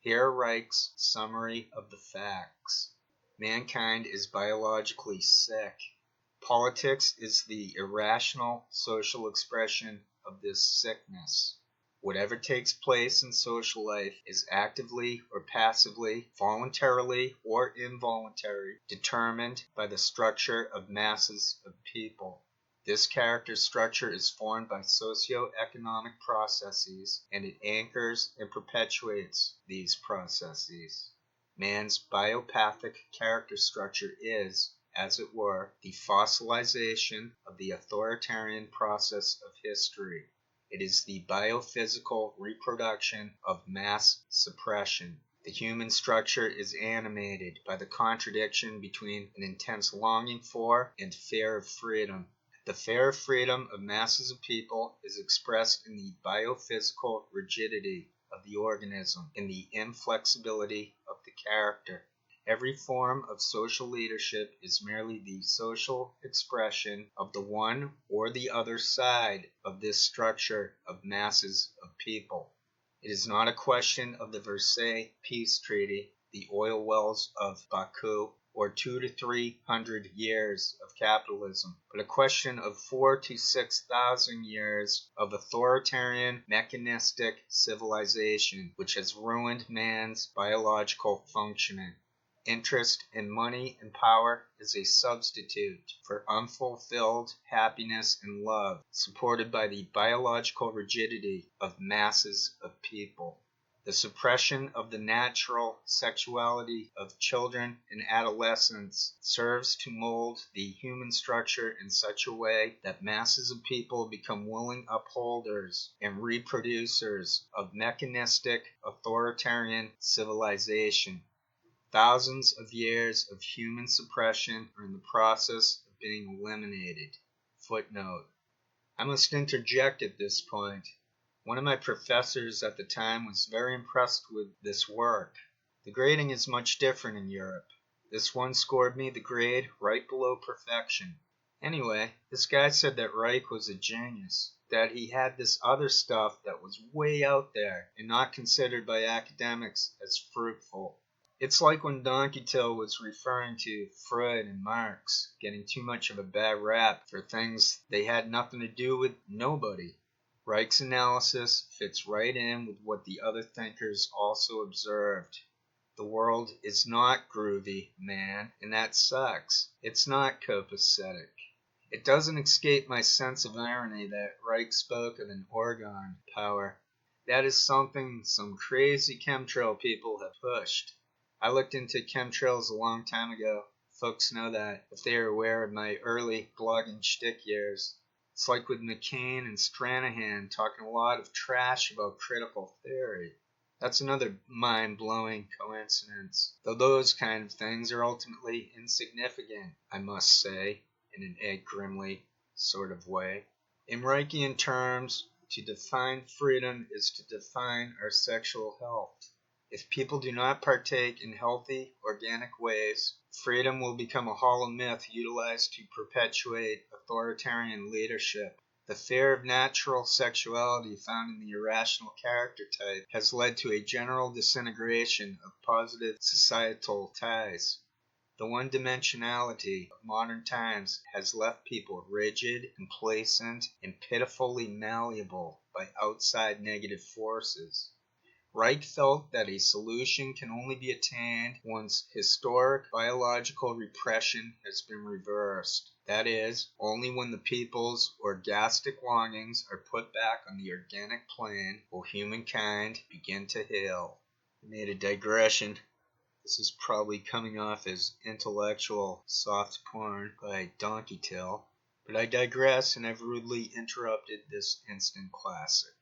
Here Reich's summary of the facts. Mankind is biologically sick. Politics is the irrational social expression of this sickness. Whatever takes place in social life is actively or passively, voluntarily or involuntarily, determined by the structure of masses of people. This character structure is formed by socio-economic processes, and it anchors and perpetuates these processes. Man's biopathic character structure is, as it were, the fossilization of the authoritarian process of history. It is the biophysical reproduction of mass suppression. The human structure is animated by the contradiction between an intense longing for and fear of freedom. The fear of freedom of masses of people is expressed in the biophysical rigidity of the organism, in the inflexibility of the character. Every form of social leadership is merely the social expression of the one or the other side of this structure of masses of people. It is not a question of the Versailles Peace Treaty, the oil wells of Baku, or 200 to 300 years of capitalism, but a question of 4,000 to 6,000 years of authoritarian mechanistic civilization which has ruined man's biological functioning. Interest in money and power is a substitute for unfulfilled happiness and love, supported by the biological rigidity of masses of people. The suppression of the natural sexuality of children and adolescents serves to mold the human structure in such a way that masses of people become willing upholders and reproducers of mechanistic authoritarian civilization. Thousands of years of human suppression are in the process of being eliminated. Footnote. I must interject at this point. One of my professors at the time was very impressed with this work. The grading is much different in Europe. This one scored me the grade right below perfection. Anyway, this guy said that Reich was a genius, that he had this other stuff that was way out there and not considered by academics as fruitful. It's like when Donkey Till was referring to Freud and Marx getting too much of a bad rap for things they had nothing to do with nobody. Reich's analysis fits right in with what the other thinkers also observed. The world is not groovy, man, and that sucks. It's not copacetic. It doesn't escape my sense of irony that Reich spoke of an orgone power. That is something some crazy chemtrail people have pushed. I looked into chemtrails a long time ago. Folks know that if they are aware of my early blogging shtick years. It's like with McCain and Stranahan talking a lot of trash about critical theory. That's another mind-blowing coincidence. Though those kind of things are ultimately insignificant, I must say, in an Ed Grimley sort of way. In Reichian terms, to define freedom is to define our sexual health. If people do not partake in healthy, organic ways, freedom will become a hollow myth utilized to perpetuate authoritarian leadership. The fear of natural sexuality found in the irrational character type has led to a general disintegration of positive societal ties. The one-dimensionality of modern times has left people rigid, complacent, and pitifully malleable by outside negative forces. Reich felt that a solution can only be attained once historic biological repression has been reversed. That is, only when the people's orgastic longings are put back on the organic plane will humankind begin to heal. I made a digression. This is probably coming off as intellectual soft porn by Donkey Till, but I digress and I've rudely interrupted this instant classic.